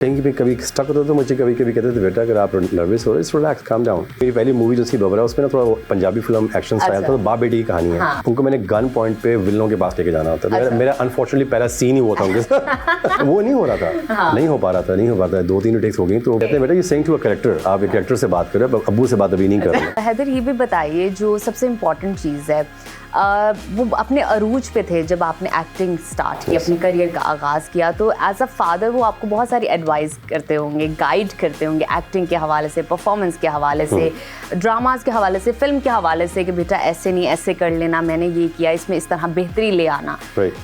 कहीं भी कभी स्टक होता तो मुझे कभी कभी कहते थे बेटा अगर आप नर्वस हो रहे हो रिलैक्स काम डाउन। मेरी पहली मूवी जो थी बबरा उसमें ना थोड़ा पंजाबी फिल्म एक्शन स्टाइल था, तो बाप बेटी की कहानी है। हाँ। उनको मैंने गन पॉइंट पे विलनों के पास लेके जाना होता है। मेरा अनफॉर्चुनेटली पहला सीन ही वो था उनके साथ वो नहीं हो रहा था। हाँ। नहीं हो पा रहा था 2-3 टेक्स हो गई तो कहते हैं बेटा ये सेइंग टू अ कैरेक्टर, आप एक कैरेक्टर से बात कर रहे हो, अब्बू से बात अभी नहीं कर रहे। हैदर ये भी बताइए जो सबसे इम्पोर्टेंट चीज़ है वो अपने अरूज पे थे जब आपने एक्टिंग स्टार्ट की, अपने करियर का आगाज़ किया, तो एज अ फादर वो आपको बहुत सारी एडवाइस करते होंगे, गाइड करते होंगे एक्टिंग के हवाले से, परफॉर्मेंस के हवाले से, ड्रामाज के हवाले से, फिल्म के हवाले से कि बेटा ऐसे नहीं ऐसे कर लेना, मैंने ये किया, इसमें इस तरह बेहतरी ले आना।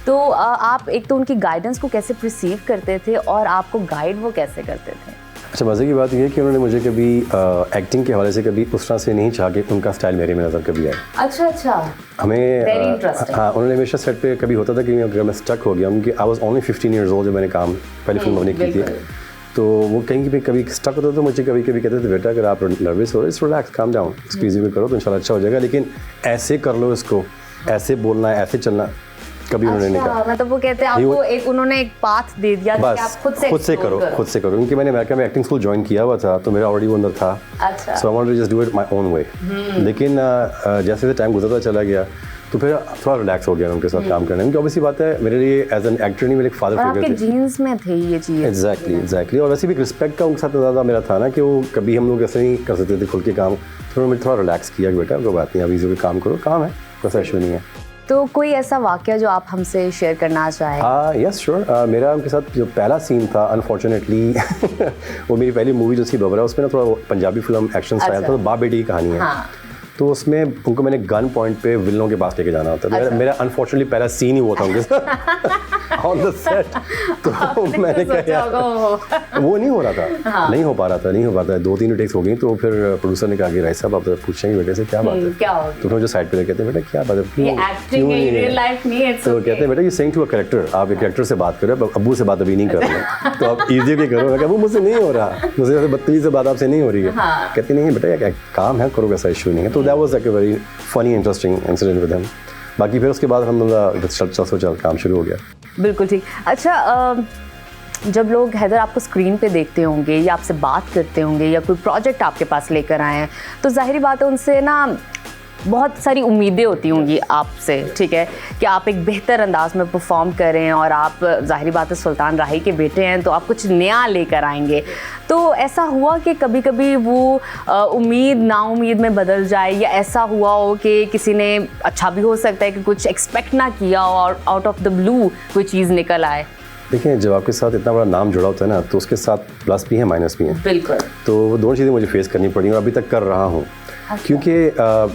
तो आप एक तो उनकी गाइडेंस को कैसे रिसीव करते थे और आपको गाइड वो कैसे करते थे? अच्छा, मज़े की बात यह है कि उन्होंने मुझे कभी एक्टिंग के हवाले से कभी उस तरह से नहीं चाहा कि उनका स्टाइल मेरे में नज़र कभी आए। अच्छा हमें हाँ, उन्होंने हमेशा सेट पे कभी होता था कि अगर मैं स्टक हो गया, उनकी I was only 15 years old जब मैंने काम पहली फिल्म अपनी की थी, तो वो कहीं भी कभी स्टक होता तो मुझे कभी कभी कहते थे बेटा अगर आप नर्वस हो रहे हो रिलैक्स काम डाउन, इसको ईजी में करो तो इंशाल्लाह अच्छा हो जाएगा, लेकिन ऐसे कर लो, इसको ऐसे बोलना है, ऐसे चलना, कभी उन्होंने नहीं कहा। मतलब वो कहते हैं आपको उन्होंने एक पाथ दे दिया कि आप खुद से करो। क्योंकि मैंने अमेरिका में एक्टिंग स्कूल ज्वाइन किया हुआ था तो मेरा ऑलरेडी वो अंदर था। अच्छा। So I wanted to just do it my own way. लेकिन जैसे टाइम गुजरता चला गया तो फिर थोड़ा रिलैक्स हो गया उनके साथ काम करने में, क्योंकि ऑब्वियसली बात है मेरे लिए एज एन एक्टर नहीं, मेरे एक फादर फिगर थे। आपके जीन्स में थे ये चीज़। एग्जैक्टली। और वैसे भी रिस्पेक्ट का उनके साथ ज़्यादा मेरा था ना कि वो कभी हम लोग ऐसे नहीं कर सकते थे खुल के काम, तो उन्होंने थोड़ा रिलैक्स किया कि बेटा कोई बात नहीं, अभी जो काम करो, काम है, कोई इशू नहीं है। तो कोई ऐसा वाक़या जो आप हमसे शेयर करना चाहें? Yes sure. मेरा उनके साथ जो पहला सीन था अनफॉर्चुनेटली वो मेरी पहली मूवी जो थी बबरा उसमें ना थोड़ा पंजाबी फिल्म एक्शन स्टाइल था, तो बाप बेटी की कहानी है। हाँ। तो उसमें उनको मैंने गन पॉइंट पे विलनों के पास लेके जाना होता है। मेरा अनफॉर्चुनेटली पहला सीन ही वो था उनके साथ ऑन द सेट। तो मैंने कहा वो नहीं हो रहा था। हाँ। नहीं हो पा रहा था 2-3 टेक्स हो गई तो फिर प्रोड्यूसर ने कहा कि राय साहब आप पूछेंगे बेटे से क्या बात है, तो उन्होंने जो साइड पे कहते हैं बेटा क्या बात है, तो कहते हैं बेटा ये सेइंग टू अ कैरेक्टर, आप एक कैरेक्टर से बात कर रहे हो, अब्बू से बात अभी नहीं कर रहे, तो आप ईजी के करो। मैं कहा वो मुझसे नहीं हो रहा, मुझसे बदतमीजी से बात आपसे नहीं हो रही है। कहते नहीं बेटा काम है, करो, वैसा इशू नहीं है। तो that was like a very funny interesting incident with him। बाकी फिर उसके बाद हम चल काम शुरू हो गया। बिल्कुल ठीक। अच्छा, जब लोग हैदर आपको स्क्रीन पे देखते होंगे या आपसे बात करते होंगे या कोई प्रोजेक्ट आपके पास लेकर आए हैं, तो जाहिर बात है उनसे ना बहुत सारी उम्मीदें होती होंगी आपसे, ठीक है, कि आप एक बेहतर अंदाज में परफॉर्म करें और आप ज़ाहिर बात है सुल्तान राही के बेटे हैं तो आप कुछ नया लेकर आएंगे। तो ऐसा हुआ कि कभी कभी वो उम्मीद नाउम्मीद में बदल जाए, या ऐसा हुआ हो कि किसी ने, अच्छा भी हो सकता है कि कुछ एक्सपेक्ट ना किया हो और आउट ऑफ द ब्लू कोई चीज़ निकल आए? देखिए, जब आपके साथ इतना बड़ा नाम जुड़ा होता है ना तो उसके साथ प्लस भी है माइनस भी है। बिल्कुल। तो वो दोनों चीज़ें मुझे फेस करनी पड़ी और अभी तक कर रहा हूँ। क्योंकि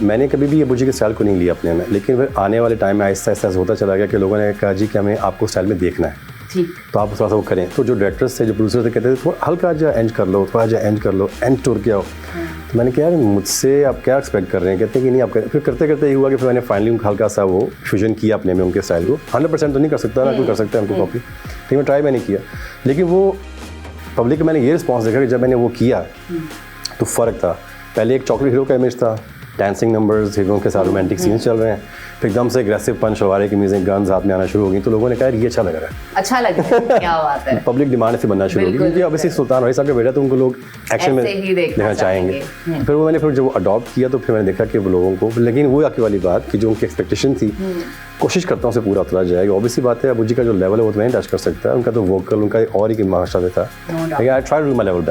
मैंने कभी भी अबू जी के स्टाइल को नहीं लिया अपने में, लेकिन फिर आने वाले टाइम में आहिस्ता आहिस्ता होता चला गया कि लोगों ने कहा जी कि हमें आपको स्टाइल में देखना है, तो आप थोड़ा सा वो करें। तो जो डायरेक्टर्स थे, जो प्रोड्यूसर थे, कहते थे थोड़ा हल्का जा एंड कर लो, थोड़ा जा एंड कर लो, एंड टूर के आओ। तो मैंने कहा यार मुझसे आप क्या एक्सपेक्ट कर रहे हैं? कहते हैं कि नहीं आप फिर करते करते ये हुआ कि फिर मैंने फाइनली हल्का सा वो फ्यूजन किया अपने में उनके स्टाइल को। 100% तो नहीं कर सकता ना, कोई कर सकता है उनको कॉपी, लेकिन मैं ट्राई मैंने किया। लेकिन वो पब्लिक का मैंने ये रिस्पॉन्स देखा कि जब मैंने वो किया तो फ़र्क था। पहले एक चॉकलेट हीरो का इमेज था, डांसिंग नंबर्स, हीरों के साथ रोमांटिक सीन्स चल रहे हैं, फिर एकदम से एग्रेसिव पंच शवारे की म्यूजिक, गन्स हाथ में आना शुरू हो गई, तो लोगों ने कहा ये अच्छा लग रहा है, अच्छा लग रहा है, क्या बात है। पब्लिक डिमांड से बनना शुरू हो गई, क्योंकि ऑब्वियसली सुल्तान राही साहब का बेटा तो उनको लोग एक्शन में देखना चाहेंगे। फिर वो मैंने फिर जब अडॉप्ट किया तो फिर मैंने देखा कि वो लोगों को, लेकिन वो आके वाली बात कि जो उनकी एक्सपेक्टेशन थी, कोशिश करता हूँ उसे पूरा उतरा जाएगा। ऑब्वियसली बात है अबू जी का जो लेवल है वो तो नहीं टच कर सकता है, उनका तो वोकल उनका और ही मास्टर था, लेकिन I try to do my level best.